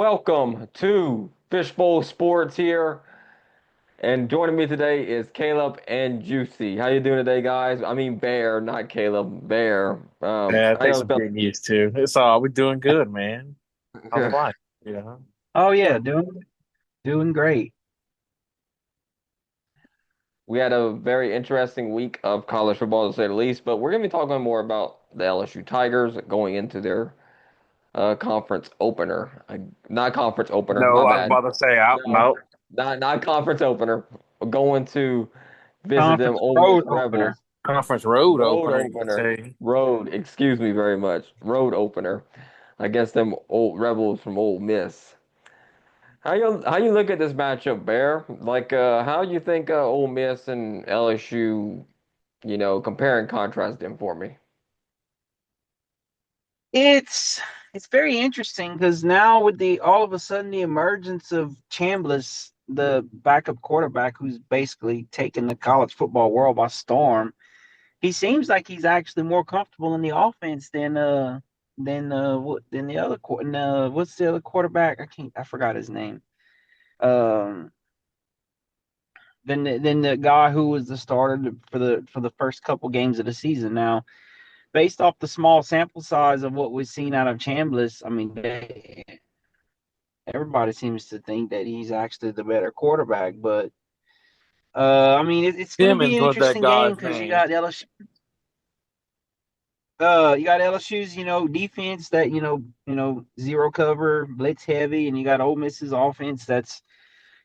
welcome to Fishbowl Sports here. And joining me today is Caleb and Juicy. How you doing today, guys? I mean Bear, not Caleb. Bear. Yeah, it I takes know some getting used to. It's all we're doing good, man. How's life? Yeah. Oh yeah, doing great. we had a very interesting week of college football to say the least, but we're going to be talking more about the LSU Tigers going into their conference opener. Not conference opener, No, my I was bad. about to say out. No, No, not conference opener. Going to visit them Conference Ole Miss road opener. Rebels. conference road Road opener, you could opener. say. Road, excuse me very much. Road opener. I guess them old Rebels from Ole Miss. How you look at this matchup, Bear? Like how you think Ole Miss and LSU, compare and contrast them for me? It's it's very interesting because now with the all of a sudden the emergence of Chambliss, the backup quarterback who's basically taken the college football world by storm, he seems like he's actually more comfortable in the offense than the other what's the other quarterback? I forgot his name. Um than the guy who was the starter for the first couple games of the season. Now based off the small sample size of what we've seen out of Chambliss, I mean, everybody seems to think that he's actually the better quarterback. But I mean, it's going to be Simmons an was that interesting game guy's because name. You got LSU's, defense that zero cover, blitz heavy, and you got Ole Miss's offense that's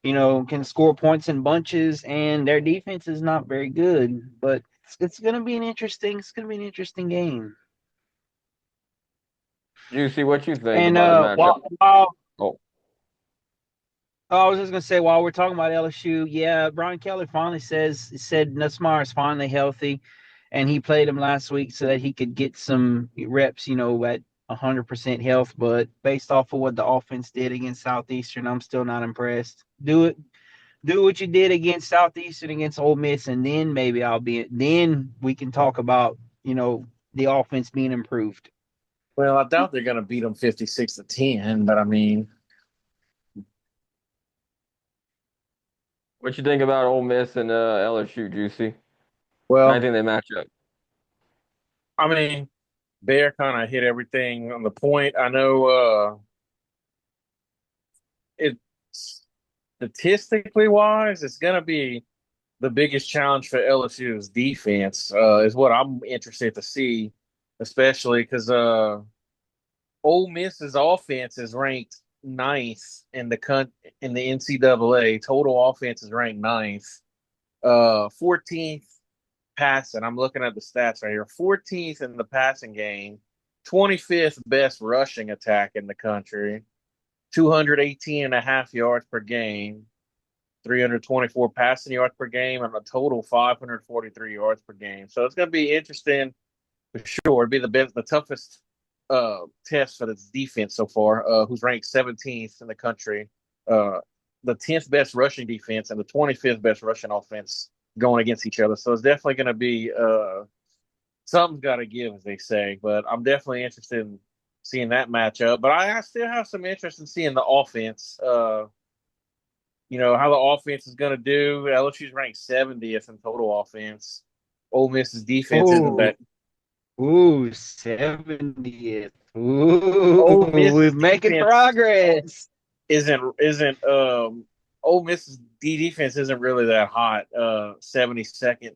can score points in bunches, and their defense is not very good. But it's going to be an interesting game. Juicy, what you think And about the matchup? while Oh, Oh, I was just gonna say while we're talking about LSU, yeah, Brian Kelly finally said Nussmeier is finally healthy, and he played him last week so that he could get some reps, at 100% health. But based off of what the offense did against Southeastern, I'm still not impressed. Do what you did against Southeastern against Ole Miss, and then maybe then we can talk about the offense being improved. Well, I doubt they're going to beat them 56-10, but I mean, what you think about Ole Miss and LSU, Juicy? How do you well, think they match up? I mean, Bear kind of hit everything on the point. I know it statistically wise, it's going to be the biggest challenge for LSU's defense, is what I'm interested to see, especially because Ole Miss's offense is ranked ninth in the NCAA. Total offense is ranked ninth. 14th passing. I'm looking at the stats right here. 14th in the passing game. 25th best rushing attack in the country. 218 and a half yards per game. 324 passing yards per game, and a total 543 yards per game. So it's going to be interesting for sure. It'd be the toughest test for this defense so far, who's ranked 17th in the country, uh, the 10th best rushing defense, and the 25th best rushing offense going against each other. So it's definitely going to be something's got to give, as they say. But I'm definitely interested in seeing that matchup. But I still have some interest in seeing the offense. How the offense is going to do. LSU's ranked 70th in total offense. Ole Miss's defense isn't Oh, that. ooh, 70th. Ole Ooh, we're Miss's making defense progress. isn't Ole Miss's defense isn't really that hot. 72nd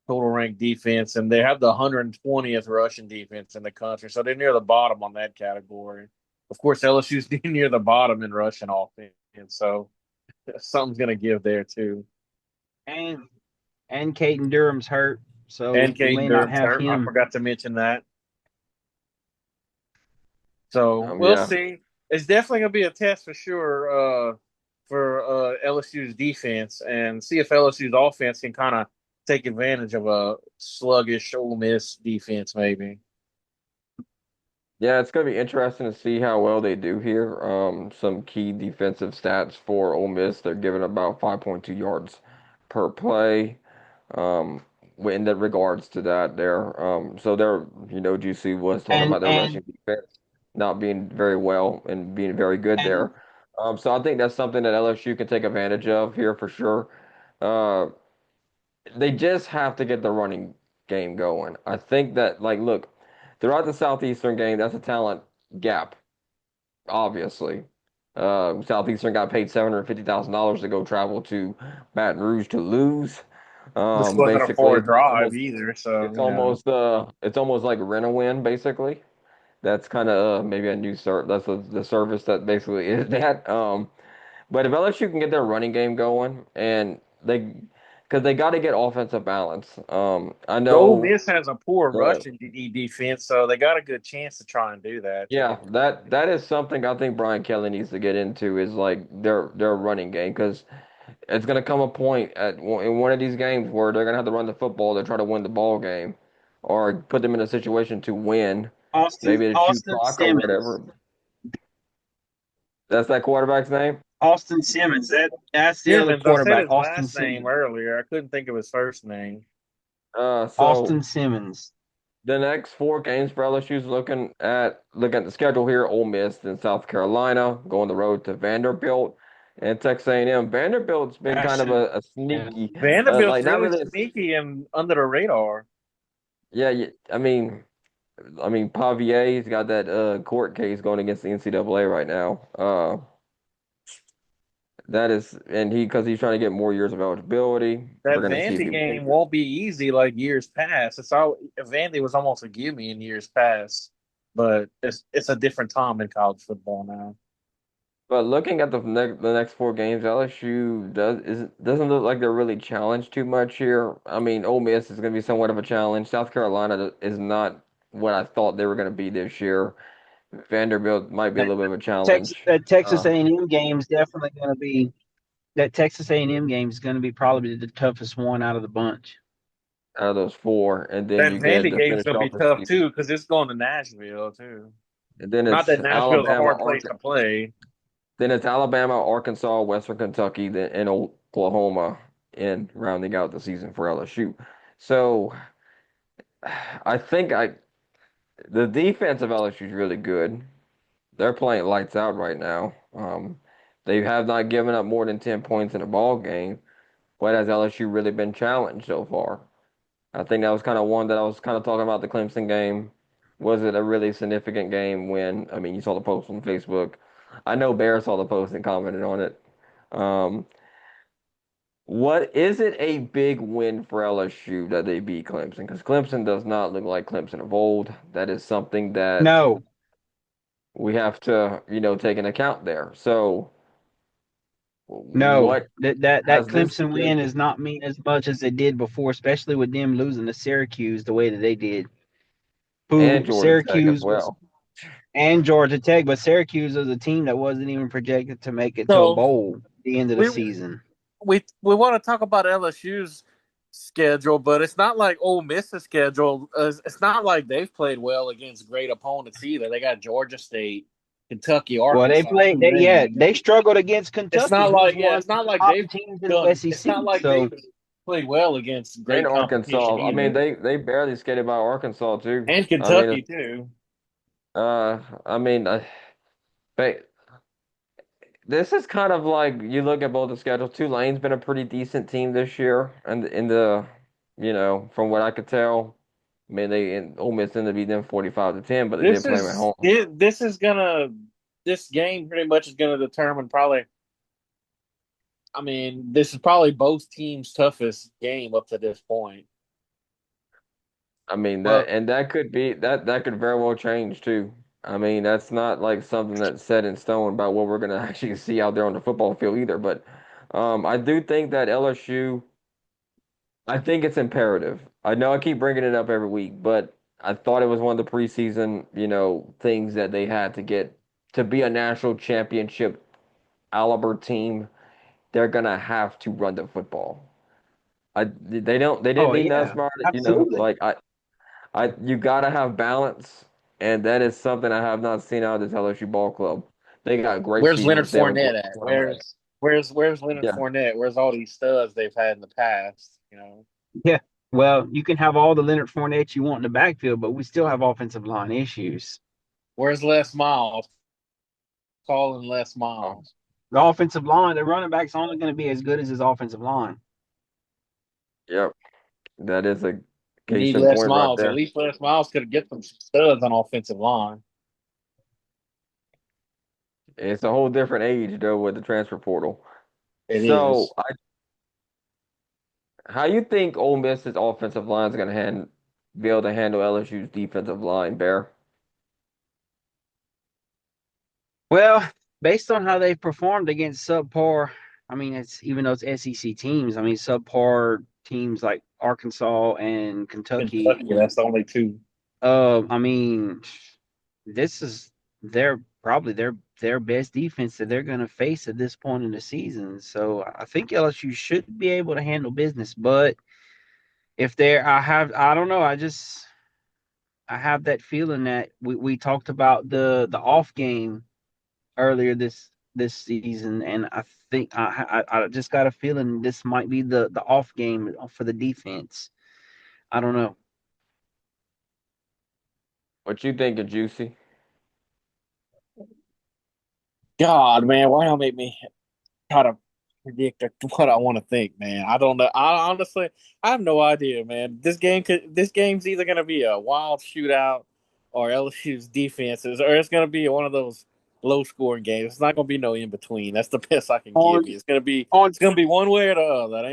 total ranked defense, and they have the 120th rushing defense in the country, so they're near the bottom on that category. Of course, LSU's near the bottom in rushing offense, so something's going to give there too. And and Caden Durham's hurt, And so we Caden may not Durham's have hurt. I him. forgot to mention that. So we'll Yeah. see. It's definitely going to be a test for sure, for LSU's defense, and see if LSU's offense can kind of take advantage of a sluggish Ole Miss defense, maybe. Yeah, it's going to be interesting to see how well they do here. Some key defensive stats for Ole Miss. They're giving about 5.2 yards per play. Um, in that regards to that there. So they're, GC was talking And about their and rushing defense. not being very well and being very good And there. So I think that's something that LSU can take advantage of here for sure. Uh, they just have to get the running game going. I think that, like, look, throughout the Southeastern game, that's a talent gap, obviously. Southeastern got paid $750,000 to go travel to Baton Rouge to lose. They couldn't Basically, afford drive either, so it's almost like rent a win, basically. That's kind of maybe a new service. That's the service that basically is that. But if LSU can get their running game going, and because they got to get offensive balance. I Ole know, Miss has a poor uh, rushing defense, so they got a good chance to try and do that too. yeah, that is something I think Brian Kelly needs to get into is like their running game because it's gonna come a point in one of these games where they're gonna have to run the football to try to win the ball game, or put them in a situation to win, maybe to chew Austin clock or Simmons. whatever. That's that quarterback's name. Austin Simmons. That's the other Simmons, I said quarterback, his Austin last name Simmons. earlier. I couldn't think of his first name. So Austin Simmons. the next four games for LSU's looking at the schedule here: Ole Miss, then South Carolina, going the road to Vanderbilt and Texas A&M. Vanderbilt's been That kind of should. a Yeah. sneaky, Vanderbilt's like not really really. sneaky and under the radar. Yeah, I mean, Pavier's got that court case going against the NCAA right now. That is, and because he's trying to get more years of eligibility. We're That gonna see if Vandy he game makes it. won't be easy like years past. It's all Vandy was almost a gimme in years past, but it's a different time in college football now. But looking at the next four games, LSU doesn't look like they're really challenged too much here. I mean, Ole Miss is going to be somewhat of a challenge. South Carolina is not what I thought they were going to be this year. Vanderbilt might be a That little bit of a challenge Texas uh, A&M game is definitely going to be that Texas A&M game is going to be probably the toughest one out of the bunch. out of those four, and then That you get Vandy to game's finish gonna be off the tough season. too because it's going to Nashville too. And then Not it's that Nashville's a Alabama, hard place to play. Arkansas, Western Kentucky, then and Oklahoma in rounding out the season for LSU. So I think the defense of LSU is really good. They're playing lights out right now. They have not given up more than 10 points in a ball game, but has LSU really been challenged so far? I think that was kind of one that I was kind of talking about the Clemson game. Was it a really significant game when, I mean, you saw the post on Facebook. I know Bear saw the post and commented on it. Um, what is it a big win for LSU that they beat Clemson? Because Clemson does not look like Clemson of old. That is something that No, we have to, take an account there. So, no, what that has this Clemson been? win does not mean as much as it did before, especially with them losing to Syracuse the way that they did. And Who Georgia Tech as Syracuse was well. and Georgia Tech, but Syracuse was a team that wasn't even projected to make it to a So bowl at the end of the we season. we want to talk about LSU's schedule, but it's not like Ole Miss's schedule. It's not like they've played well against great opponents either. They got Georgia State, Kentucky, Well, they Arkansas played. through them. They struggled against Kentucky, who's one of It's not the like top they've teams in the done. It's not SEC. like So, they've played well against And great competition Arkansas. I mean, either, they barely skated by Arkansas too. and I mean, Kentucky too. I mean, but this is kind of like you look at both the schedules. Tulane's been a pretty decent team this year, and from what I could tell, I mean, they and Ole Miss ended up beating them 45-10, but they did play them at home. This is gonna this game pretty much is gonna determine probably. I mean, this is probably both teams' toughest game up to this point. I mean well, that could be that could very well change too. I mean, that's not like something that's set in stone about what we're gonna actually see out there on the football field either. But I do think that LSU, I think it's imperative. I know I keep bringing it up every week, but I thought it was one of the preseason, things that they had to get to be a national championship caliber team. They're gonna have to run the football. They didn't oh need nothing yeah, smart, absolutely. like you gotta have balance, and that is something I have not seen out of this LSU ball club. They got great Where's Leonard receivers. They have a Fournette great at? quarterback. Where's Leonard Yeah, Fournette? Where's all these studs they've had in the past? You know, Yeah. Well, you can have all the Leonard Fournette you want in the backfield, but we still have offensive line issues. Where's Les Miles? Calling Les Oh, Miles. The offensive line, the running back's only going to be as good as his offensive line. yep. That is a You case need in Les point right Miles. At there. least Les Miles could get some studs on offensive line. It's a whole different age though with the transfer portal. It So, is. how you think Ole Miss's offensive line is going to be able to handle LSU's defensive line, Bear? Well, based on how they've performed against subpar, I mean, it's even though it's SEC teams, I mean, subpar teams like Arkansas and Kentucky. Kentucky, that's the only two. I mean, this is probably their best defense that they're going to face at this point in the season. So I think LSU should be able to handle business. But if they're, I don't know, I have that feeling that we talked about the off game earlier this season, and I think I just got a feeling this might be the off game for the defense. I don't know. What you think of Juicy? God, man, why don't make me try to predict what I want to think, man? I don't know. I honestly, I have no idea, man. This game's either gonna be a wild shootout, or LSU's defenses, or it's gonna be one of those low scoring games. It's not gonna be no in between. That's the best I can On give you. on It's gonna be one way or the other. It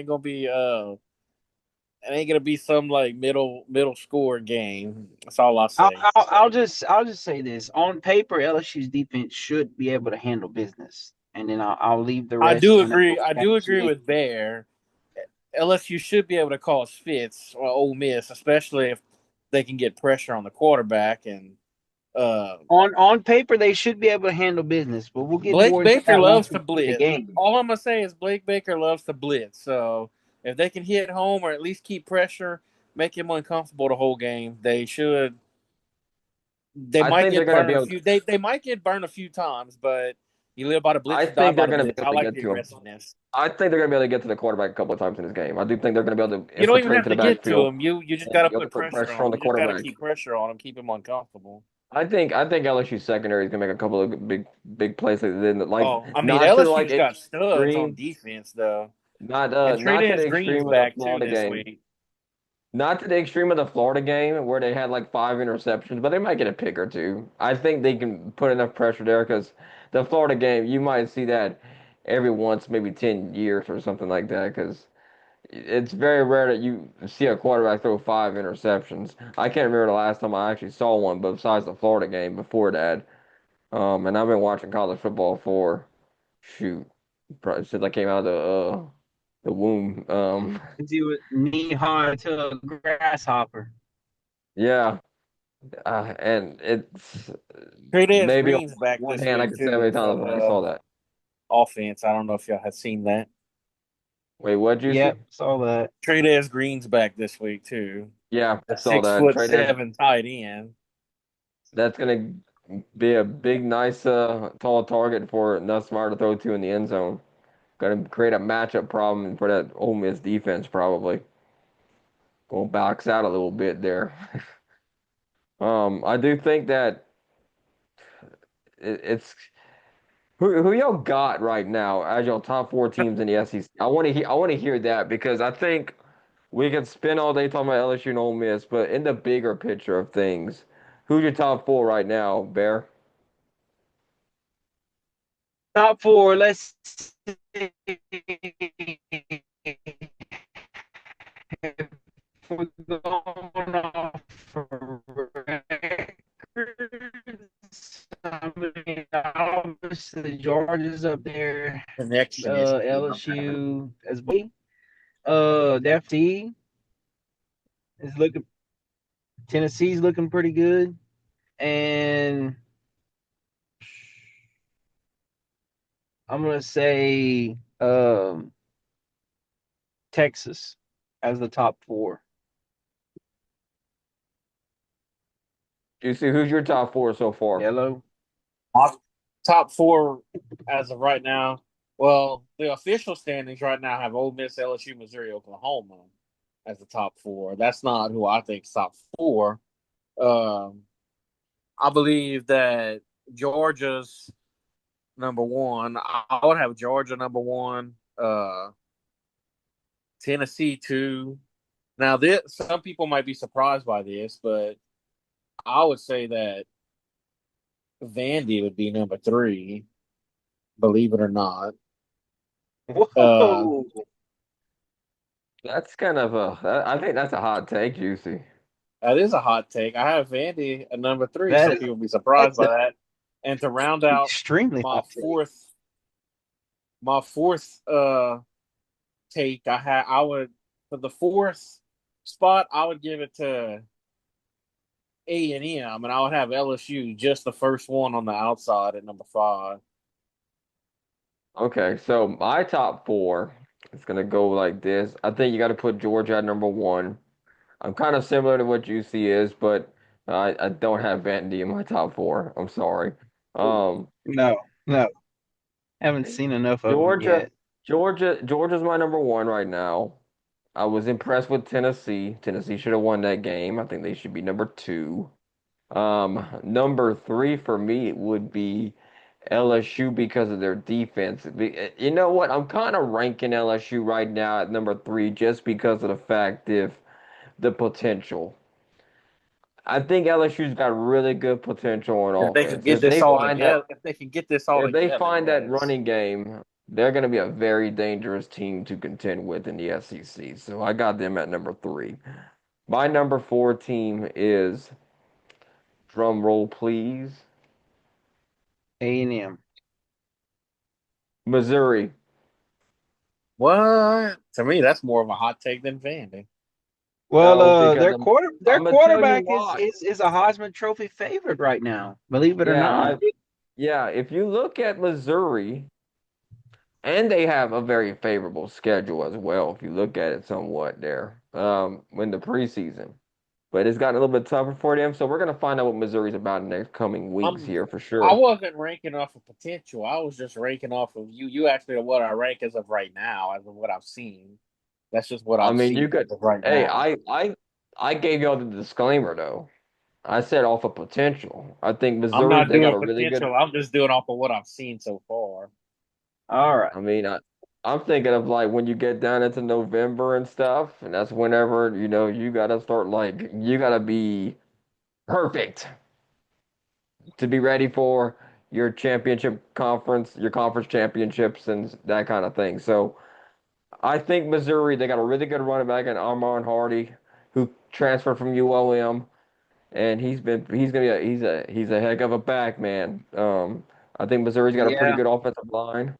ain't gonna be some like middle score game. That's all I say. I'll just say this: on paper, LSU's defense should be able to handle business, and then I'll leave the I rest do when it agree. comes I down do to agree it. with Bear. LSU should be able to cause fits or Ole Miss, especially if they can get pressure on the quarterback. And uh, On paper, they should be able to handle business, but we'll get Blake more into Baker that once loves we to get in the blitz. game. All I'm gonna say is Blake Baker loves to blitz. So if they can hit home or at least keep pressure, make him uncomfortable the whole game, they should. They I might think they're get going to be burned a able. few. They might get burned a few times, but you live by the blitz, I you die think by they're the going to be blitz. able I to like get the to him. aggressiveness. I think they're going to be able to get to the quarterback a couple of times in this game. I do think they're going to be able to You don't even infiltrate have to the to get to backfield him. You just got and to be able to put put pressure pressure on on him. the You just got to quarterback. keep pressure on him, keep him uncomfortable. I think LSU secondary is going to make a couple of big plays like they did, like Oh, I mean not to like LSU's got studs on extreme, defense though, not and not to the Trey Green's extreme of the back too Florida this game. week. Not to the extreme of the Florida game where they had like five interceptions, but they might get a pick or two. I think they can put enough pressure there because the Florida game, you might see that every once, maybe 10 years or something like that because it's very rare that you see a quarterback throw five interceptions. I can't remember the last time I actually saw one, but besides the Florida game before that. And I've been watching college football for, shoot, probably since I came out of the womb. He was knee high to a grasshopper. Yeah. And it's Trey maybe on Green's back one this hand I week could say how many too for times I saw that. offense. I don't know if y'all have seen that. Wait, what, Juicy? Yep, saw that. Trey Green's back this week too. Yeah, A saw six that. foot Trade is seven tight end. that's gonna be a big, nice, tall target for Nussmeier to throw to in the end zone. Gonna create a matchup problem for that Ole Miss defense probably. Gonna box out a little bit there. I do think that it's who y'all got right now as your top four teams in the SEC. I want to hear that because I think we can spend all day talking about LSU and Ole Miss, but in the bigger picture of things, who's your top four right now, Bear? Top four. Let's see. If we're going off for records, I mean, obviously Georgia's up there. Connection is LSU as well. The FT is looking. Tennessee's looking pretty good, and I'm gonna say Texas as the top four. You see, who's your top four so far? Hello. my top four as of right now. Well, the official standings right now have Ole Miss, LSU, Missouri, Oklahoma as the top four. That's not who I think's top four. Um, I believe that Georgia's number one. I would have Georgia number one. Tennessee two. Now, this some people might be surprised by this, but I would say that Vandy would be number three. Believe it or not. Uh, Whoa, That's kind of I think that's a hot take, Juicy. that is a hot take. I have Vandy at number three. that Some is people will be surprised that's by an that. And to round out extremely my hot take. fourth take, I would for the fourth spot, I would give it to A&M, and I would have LSU just the first one on the outside at number five. Okay, so my top four is gonna go like this. I think you got to put Georgia at number one. I'm kind of similar to what Juicy is, but I don't have Vandy in my top four. I'm sorry. Um, No, no, haven't seen enough of them Georgia, yet. Georgia's my number one right now. I was impressed with Tennessee. Tennessee should have won that game. I think they should be number two. Number three for me would be LSU because of their defense. You know what? I'm kind of ranking LSU right now at number three just because of the fact if the potential. I think LSU's got really good potential on If they can offense. get this all together, if they can get this all If they together, find that yes. running game, they're going to be a very dangerous team to contend with in the SEC. So I got them at number three. My number four team is, drum roll please, A&M. Missouri. What? To me, that's more of a hot take than Vandy. Well, No, because their I'm gonna tell you quarterback is why. is a Heisman Trophy favorite right now. Believe it or Yeah, not. yeah, if you look at Missouri, and they have a very favorable schedule as well, if you look at it somewhat there, in the preseason. But it's gotten a little bit tougher for them, so we're gonna find out what Missouri's about in the next coming weeks I'm here for I sure. wasn't ranking off of potential. I was just ranking off of you. You asked me what I rank as of right now, as of what I've seen. That's just what I I've mean, seen you as could, of right hey, now. I gave y'all the disclaimer though. I said off of potential. I think I'm Missouri, not they got doing a really good. potential. I'm just doing off of what I've seen so far. All right. I mean, I'm thinking of like when you get down into November and stuff, and that's whenever, you gotta start like you gotta be perfect to be ready for your championship conference, your conference championships and that kind of thing. So I think Missouri, they got a really good running back in Armand Hardy, who transferred from ULM, and he's gonna be he's a heck of a back, man. I think Missouri's got a pretty Yeah, good offensive line.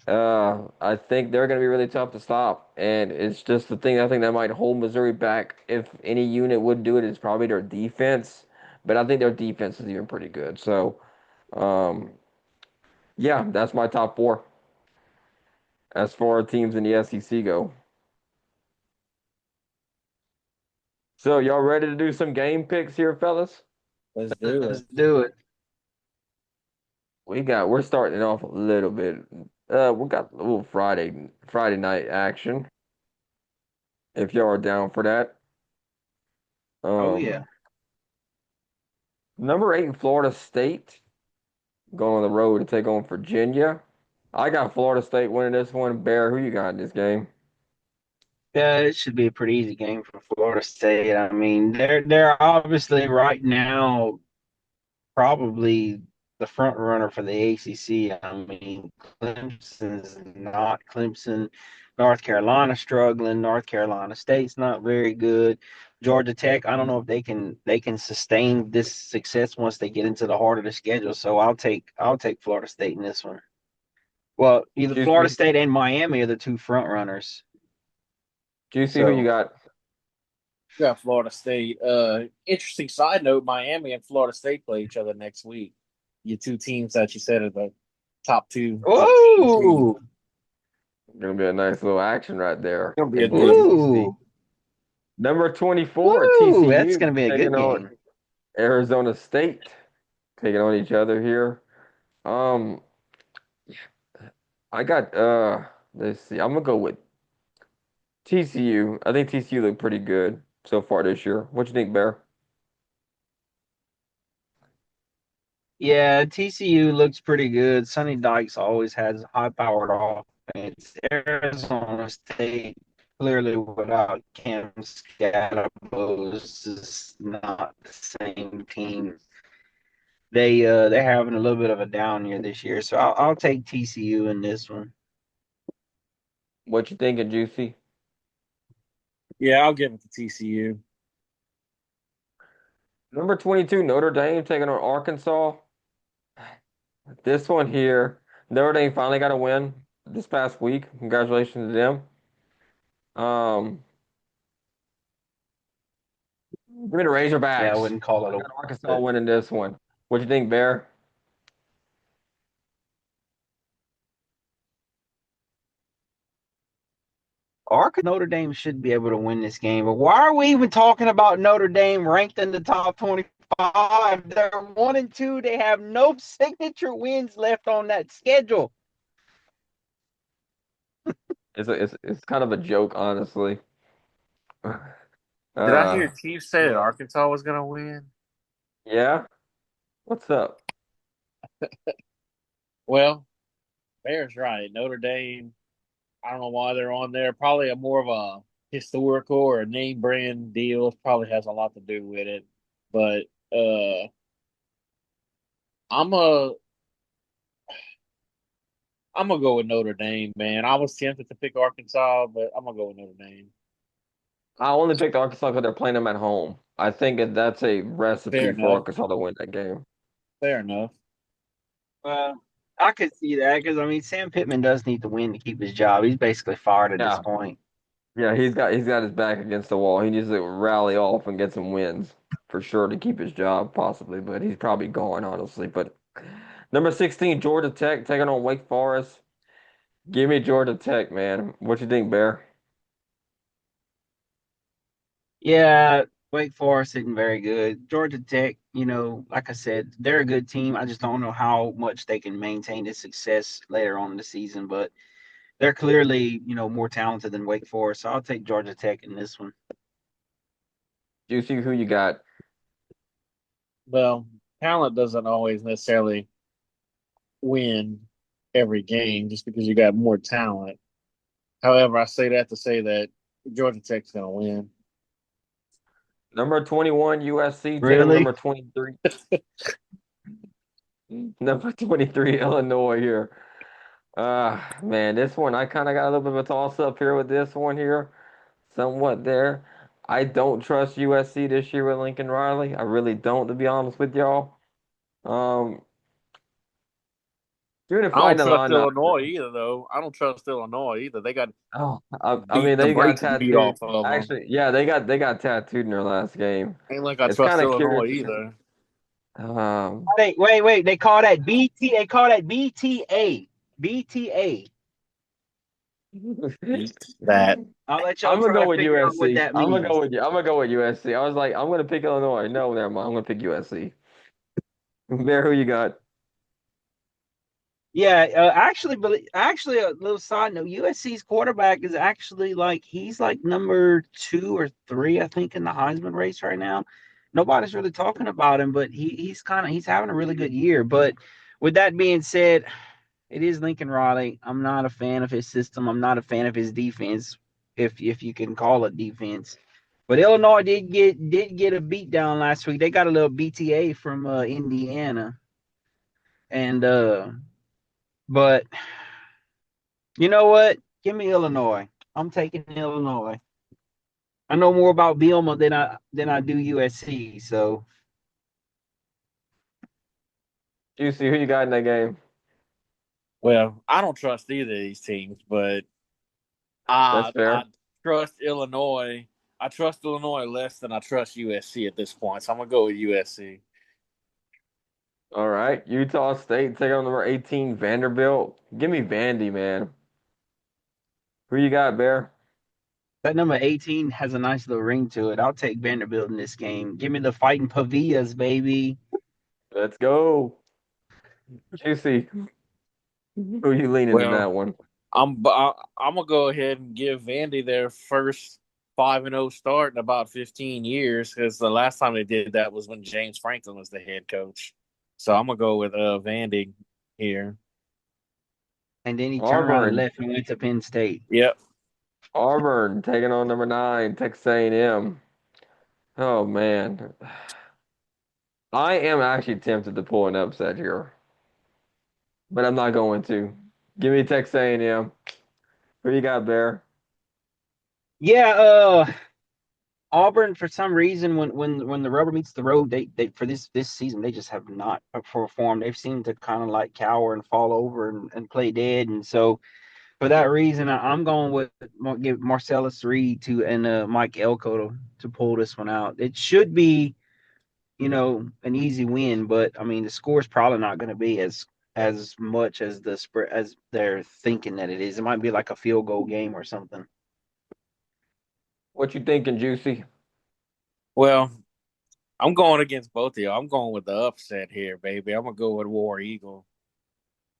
I think they're going to be really tough to stop, and it's just the thing I think that might hold Missouri back. If any unit would do it, it's probably their defense, but I think their defense is even pretty good. So, um, yeah, that's my top four as far as teams in the SEC go. So, y'all ready to do some game picks here, fellas? Let's do let's it. do it. We're starting it off a little bit. We got a little Friday night action. If y'all are down for that. Oh yeah. Um, Number eight, Florida State. Going on the road to take on Virginia. I got Florida State winning this one. Bear, who you got in this game? Yeah, it should be a pretty easy game for Florida State. I mean, they're obviously right now probably the front runner for the ACC. I mean, Clemson's not Clemson. North Carolina struggling. North Carolina State's not very good. Georgia Tech, I don't know if they can sustain this success once they get into the heart of the schedule. So I'll take Florida State in this one. Well, either Florida Juicy, State and Miami are the two front runners. Juicy, who you So got? We got Florida State. Interesting side note: Miami and Florida State play each other next week. Your two teams that you said are the top two of the AAC. Ooh, Gonna be a nice little action right there It'll be a in the good. ACC. ooh, Number 24, woo! That's TCU gonna be a taking good on game. Arizona State, taking on each other here. Um, I got let's see, I'm gonna go with TCU. I think TCU looked pretty good so far this year. What you think, Bear? Yeah, TCU looks pretty good. Sonny Dykes always has high-powered offense. Arizona State clearly without Cam Scatterbo's is not the same team. They're having a little bit of a down year this year, so I'll take TCU in this one. What you thinking, Juicy? Yeah, I'll give it to TCU. Number 22, Notre Dame taking on Arkansas. This one here, Notre Dame finally got a win this past week. Congratulations to them. Give me the Yeah, I Razorbacks. wouldn't call I it a got Arkansas but winning this one. What you think, Bear? Notre Dame should be able to win this game. But why are we even talking about Notre Dame ranked in the top 25? They're 1-2. They have no signature wins left on that schedule. It's kind of a joke, honestly. Did I hear Uh, Chief say that Arkansas was going to win? yeah. What's up? Well, Bear's right. Notre Dame, I don't know why they're on there. Probably a more of a historical or a name brand deal. Probably has a lot to do with it. But I'm a I'm gonna go with Notre Dame, man. I was tempted to pick Arkansas, but I'm gonna go with Notre Dame. I only picked Arkansas because they're playing them at home. I think that's a Fair recipe for enough. Arkansas to win that game. Fair enough. I could see that because I mean Sam Pittman does need to win to keep his job. He's basically fired at this Yeah. point. Yeah, he's got his back against the wall. He needs to rally off and get some wins for sure to keep his job, possibly, but he's probably gone, honestly. But number 16, Georgia Tech taking on Wake Forest. Give me Georgia Tech, man. What you think, Bear? Yeah, Wake Forest isn't very good. Georgia Tech, like I said, they're a good team. I just don't know how much they can maintain this success later on in the season, but they're clearly, more talented than Wake Forest. So I'll take Georgia Tech in this one. Juicy, who you got? Well, talent doesn't always necessarily win every game just because you got more talent. However, I say that to say that Georgia Tech's gonna win. Number 21, USC taking on Really? number 23. Number 23, Illinois here. Man, this one, I kind of got a little bit of a toss up here with this one here. Somewhat there. I don't trust USC this year with Lincoln Riley. I really don't, to be honest with y'all. Um, Even if I don't fighting the trust line out Illinois there. either, though. I don't trust Illinois either. They got Oh, I beat mean, the they got brakes beat off tattooed. of them. Actually, yeah, they got tattooed in their last game. Ain't like I It's trust kind of Illinois curious. either. Wait. They call that BT. They call that BTA. BTA. That I'll let y'all I'm gonna try go to with figure out what USC. that I'm gonna means. go with you. I'm gonna go with USC. I was like, I'm gonna pick Illinois. No, never mind. I'm gonna pick USC. There, who you got? Yeah, actually, a little side note: USC's quarterback is actually like he's like number 2 or 3, I think, in the Heisman race right now. Nobody's really talking about him, but he's having a really good year. But with that being said, it is Lincoln Riley. I'm not a fan of his system. I'm not a fan of his defense, if you can call it defense. But Illinois did get a beat down last week. They got a little BTA from Indiana, and but you know what? Give me Illinois. I'm taking Illinois. I know more about Bielema than I do USC. So Juicy, who you got in that game? well, I don't trust either of these teams, but That's I fair. trust Illinois. I trust Illinois less than I trust USC at this point, so I'm gonna go with USC. All right, Utah State taking on number 18, Vanderbilt. Give me Vandy, man. Who you got, Bear? that number 18 has a nice little ring to it. I'll take Vanderbilt in this game. Give me the fighting Pavillas, baby. Let's go. Juicy, who you leaning in Well, that one? I'm gonna go ahead and give Vandy their first 5-0 start in about 15 years because the last time they did that was when James Franklin was the head coach. So I'm gonna go with Vandy here. And then he turned around and Auburn. left and went to Penn State. Yep. Auburn taking on number 9, Texas A&M. Oh man. I am actually tempted to pull an upset here, but I'm not going to. Give me Texas A&M. Who you got, Bear? Yeah, Auburn for some reason when the rubber meets the road, they for this season they just have not performed. They've seemed to kind of like cower and fall over and play dead, and so for that reason, I'm going with give Marcellus Reed to and Mike Elko to pull this one out. It should be, an easy win, but I mean the score is probably not going to be as much as the spread as they're thinking that it is. It might be like a field goal game or something. What you thinking, Juicy? Well, I'm going against both of y'all. I'm going with the upset here, baby. I'm gonna go with War Eagle.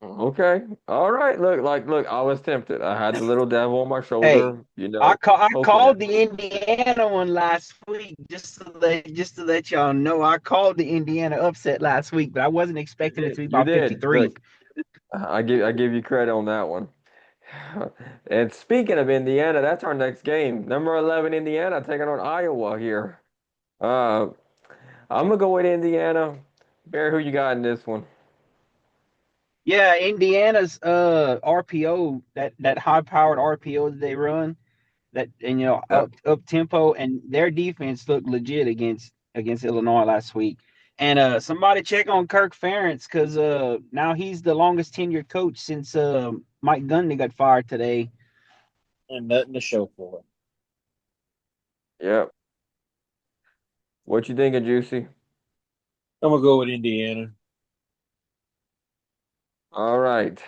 Okay. All right. Look, I was tempted. I had the little devil on my Hey, shoulder, I poking called at the Indiana one last week just to let y'all know. I called the Indiana upset last week, but I wasn't you expecting it did. to be You about did. 53. Look, I give you credit on that one. And speaking of Indiana, that's our next game. Number 11 Indiana taking on Iowa here. Uh, I'm gonna go with Indiana. Bear, who you got in this one? Yeah, Indiana's RPO, that high powered RPO that they run, that and Yep. up tempo, and their defense looked legit against Illinois last week. And somebody check on Kirk Ferentz because now he's the longest tenured coach since Mike Gundy got fired today. And nothing to show for it. Yep. What you thinking, Juicy? I'm gonna go with Indiana. All right.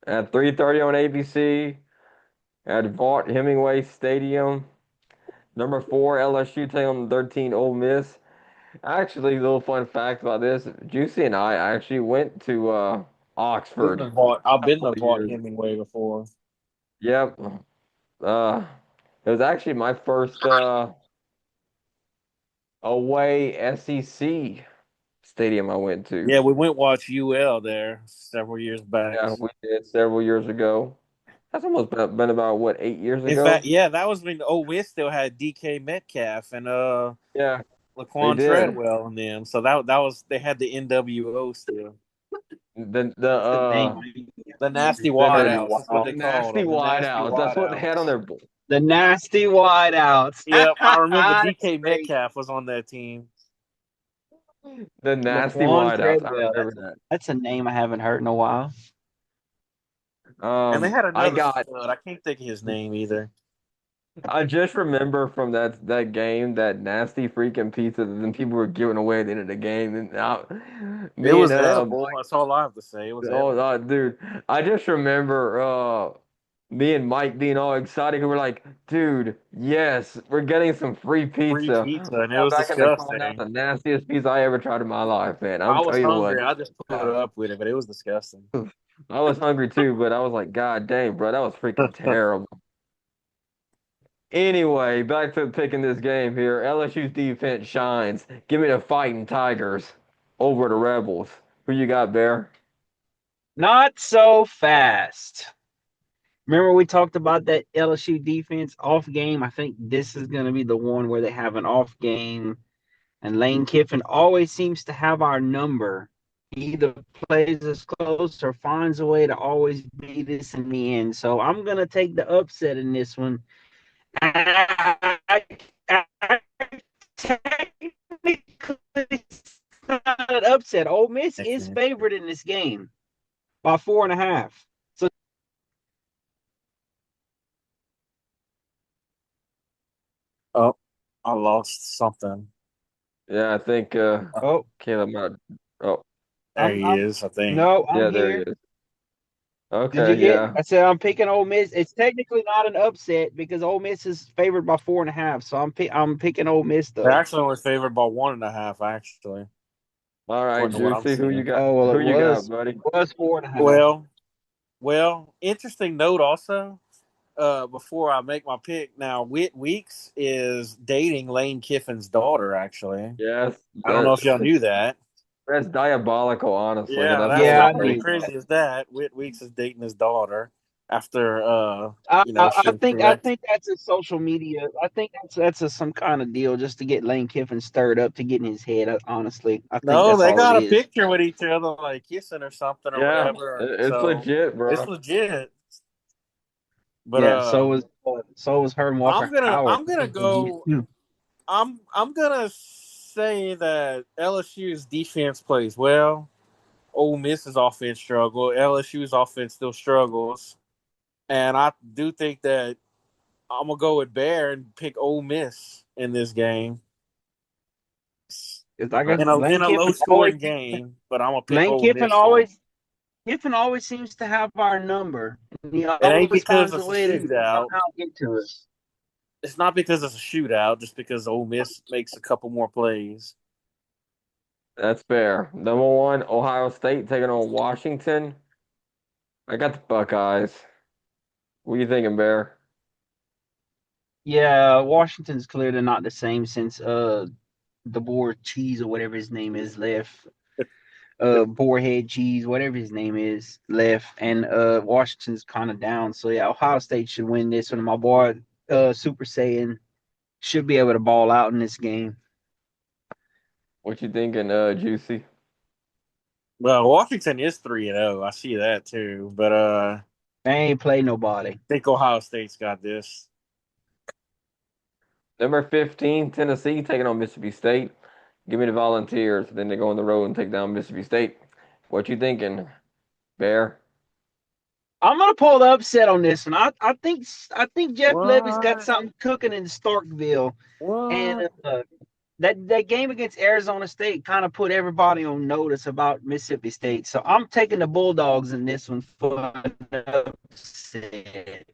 At 3:30 on ABC at Vaught Hemingway Stadium. Number 4 LSU taking on 13 Ole Miss. Actually, a little fun fact about this: Juicy and I actually went to Oxford I've a been couple to of Vaught years. Hemingway before. Yep. Uh, it was actually my first away SEC stadium I went to. Yeah, we went watch UL there several years back. Yeah, we did several years ago. That's almost been about what, 8 years In fact, ago? yeah, that was when Ole Miss still had DK Metcalf and Yeah, they Laquan did. Treadwell and them. So that was they had the NWO still. The The name The nasty the wideouts. That's what the they called nasty them. The nasty wideouts. That's what they had on wideouts. their the nasty wideouts. Yep, I remember That's DK great. Metcalf was on that team. the nasty Laquan wideouts. I Treadwell. remember That's a name I haven't heard in a while. that. And they had I another got. stud. I can't think of his name either. I just remember from that game that nasty freaking pizza that then people were giving away at the end of the game, and It me and was edible. That's all I have to say. It was oh, edible. dude, I just remember me and Mike being all excited. We were like, dude, yes, we're getting some free Free pizza. pizza, and it Got was back in the car, that's disgusting. the nastiest pizza I ever tried in my life, man. I'll I tell was you what. hungry. I just put up with it, but it was disgusting. I was hungry too, but I was like, God dang, bro, that was freaking terrible. Anyway, back to picking this game here. LSU's defense shines. Give me the Fighting Tigers over the Rebels. Who you got, Bear? Not so fast. Remember we talked about that LSU defense off game? I think this is going to be the one where they have an off game, and Lane Kiffin always seems to have our number. He either plays us close or finds a way to always beat us in the end. So I'm going to take the upset in this one. Technically, it's not an upset. Ole Miss is favored in this game by 4.5. So, Oh, I lost something. Yeah, I think oh, Caleb might. Oh, There I'm he is, I think. no, I'm yeah, there he here. is. Did Okay, you get? yeah. I said I'm picking Ole Miss. It's technically not an upset because Ole Miss is favored by 4.5. So I'm picking Ole Miss They're though. actually only favored by 1.5, actually, All right, according to what I'm Juicy, who you seeing. got? Oh well, Who you got, it buddy? was 4.5. Well, interesting note also. Before I make my pick, now Whit Weeks is dating Lane Kiffin's daughter. Actually, Yes, I don't know if y'all that knew that. That's diabolical, honestly, and Yeah, that's that's Yeah, almost I not as do. personal. crazy as that. Whit Weeks is dating his daughter after I, I, she I was think I correct. think that's a social media. I think some kind of deal just to get Lane Kiffin stirred up to get in his head. Honestly, I think No, that's they all it got a is. picture with each other, like kissing or something or Yeah, whatever. it's So legit, it's bro. legit. But Yeah, so was her and Walker Howard. I'm gonna go. I'm gonna say that LSU's defense plays well. Ole Miss's offense struggle. LSU's offense still struggles, and I do think that I'm gonna go with Bear and pick Ole Miss in this game It's like Uh, in a low scoring game. But I'm gonna pick Lane Ole Kiffin Miss for 'em. always Kiffin always seems to have our number. He It ain't always because finds a it's a way to shootout. somehow get to us. It's not because it's a shootout. Just because Ole Miss makes a couple more plays. that's fair. Number one, Ohio State taking on Washington. I got the Buckeyes. What are you thinking, Bear? Yeah, Washington's clearly not the same since the boar cheese or whatever his name is left. Boarhead cheese, whatever his name is, left, and Washington's kind of down. So yeah, Ohio State should win this one. My boy, Super Saiyan, should be able to ball out in this game. What you thinking, Juicy? Well, Washington is 3-0. I see that too. But They ain't play nobody. I think Ohio State's got this. Number 15, Tennessee taking on Mississippi State. Give me the Volunteers. Then they go on the road and take down Mississippi State. What you thinking, Bear? I'm gonna pull the upset on this one. I think Jeff Levy's got What? something cooking in Starkville, and What? that game against Arizona State kind of put everybody on notice about Mississippi State. So I'm taking the Bulldogs in this one for an upset.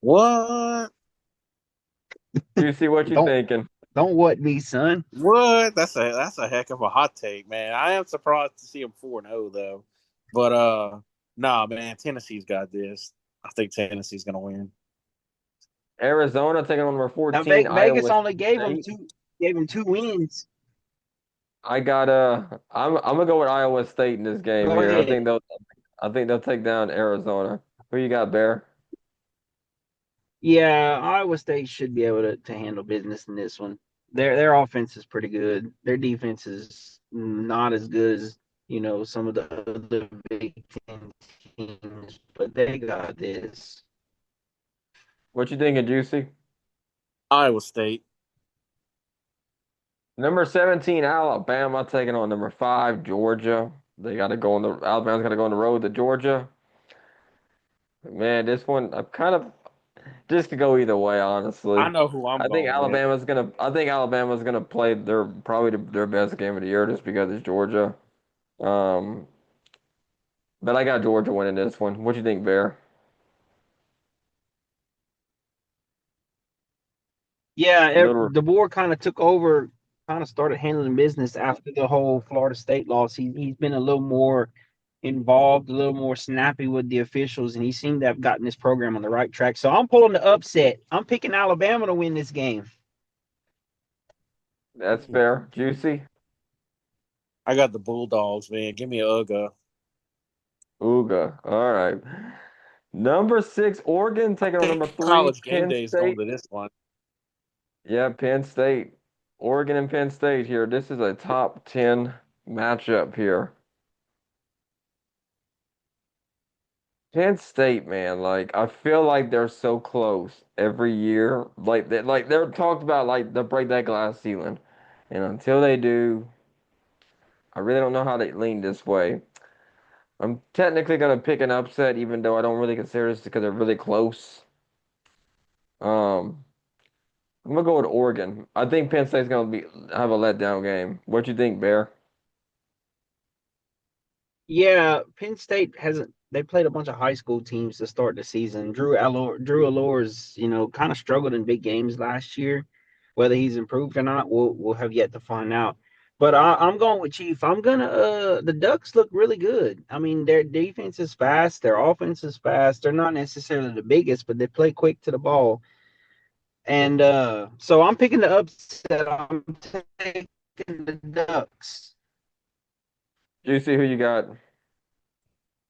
What? Juicy, what you Don't thinking? don't what me, son. What? That's a heck of a hot take, man. I am surprised to see him 4-0 though. But nah, man, Tennessee's got this. I think Tennessee's gonna win. Arizona taking on number Now 14, Vegas Iowa only State. gave him two wins. I got I'm gonna go with Iowa State in this game Go here. ahead. I think they'll take down Arizona. Who you got, Bear? Yeah, Iowa State should be able to handle business in this one. Their offense is pretty good. Their defense is not as good as some of the other Big Ten teams, but they got this. What you thinking, Juicy? Iowa State. Number 17, Alabama taking on number 5, Georgia. They got to go on the Alabama's got to go on the road to Georgia. Man, this one I'm kind of just to go either way, I honestly. know who I'm going with. I think Alabama's gonna play their best game of the year just because it's Georgia. Um, but I got Georgia winning this one. What you think, Bear? Yeah, Little the board kind of took over, kind of started handling business after the whole Florida State loss. He's been a little more involved, a little more snappy with the officials, and he seemed to have gotten this program on the right track. So I'm pulling the upset. I'm picking Alabama to win this game. that's fair. Juicy. I got the Bulldogs, man. Give me a Uga. Ooga. All right. Number 6, Oregon taking on number 3, College game Penn day is going State. to this one. Yeah, Penn State. Oregon and Penn State here. This is a top 10 matchup here. Penn State, man, like I feel like they're so close every year. Like they're talked about like they'll break that glass ceiling. And until they do, I really don't know how they lean this way. I'm technically gonna pick an upset, even though I don't really consider this because they're really close. Um, I'm gonna go with Oregon. I think Penn State's gonna be have a letdown game. What you think, Bear? Yeah, Penn State hasn't. They played a bunch of high school teams to start the season. Drew Allur's, kind of struggled in big games last year. Whether he's improved or not, we'll have yet to find out. But I'm going with Chief. I'm gonna. The Ducks look really good. I mean, their defense is fast. Their offense is fast. They're not necessarily the biggest, but they play quick to the ball. And so I'm picking the upset. I'm taking picking the Ducks. Juicy, who you got?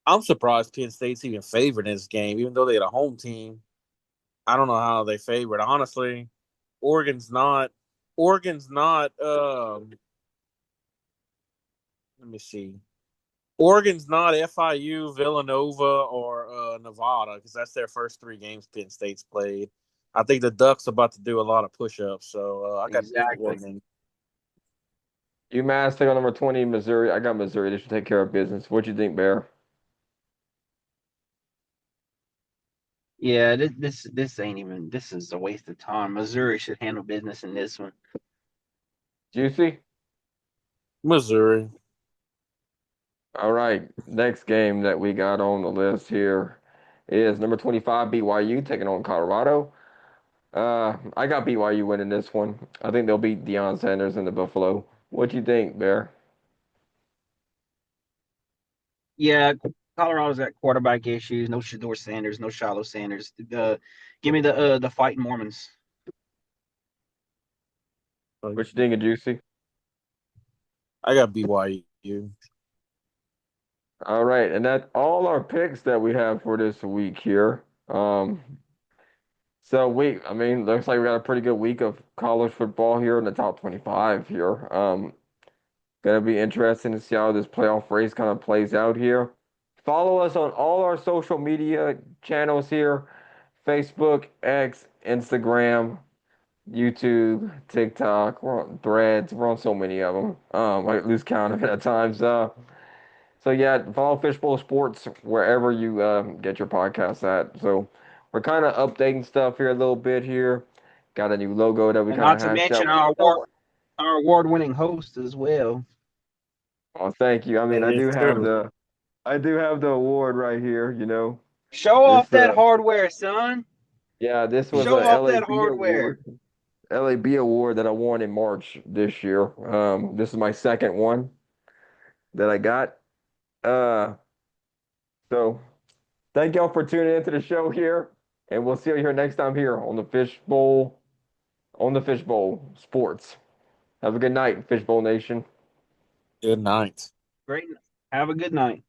I'm surprised Penn State's even favored in this game, even though they're the home team. I don't know how they favored. Honestly, Oregon's not. Oregon's not. Let me see. Oregon's not FIU, Villanova, or Nevada because that's their first three games Penn State's played. I think the Ducks are about to do a lot of push-ups, so I got Exactly. Oregon. UMass take on number 20, Missouri. I got Missouri. They should take care of business. What you think, Bear? Yeah, this ain't even. This is a waste of time. Missouri should handle business in this one. Juicy? Missouri. All right. Next game that we got on the list here is number 25, BYU taking on Colorado. I got BYU winning this one. I think they'll beat Deion Sanders and the Buffalo. What you think, Bear? Yeah, Colorado's got quarterback issues. No Shador Sanders. No Shiloh Sanders. Give me the fighting Mormons. What you think of Juicy? I got BYU. All right, and that's all our picks that we have for this week here. Um, I mean, looks like we got a pretty good week of college football here in the top 25 here. Gonna be interesting to see how this playoff race kind of plays out here. Follow us on all our social media channels here: Facebook, X, Instagram, YouTube, TikTok. We're on Threads. We're on so many of them. I lose count of it at times. So yeah, follow Fishbowl Sports wherever you get your podcasts at. So we're kind of updating stuff here a little bit here. Got a new logo that we And kind not of to hashed mention out. We don't know. our award winning host as well. Oh, thank you. I mean, That is true. I do have the award right here. You know, Show off this that hardware, son. yeah, this was Show a off that LAB hardware. award. LAB award that I won in March this year. This is my second one that I got. Uh, so thank y'all for tuning into the show here, and we'll see you here next time here on the Fishbowl Sports. Have a good night, Fishbowl Nation. Good night. Great. Have a good night.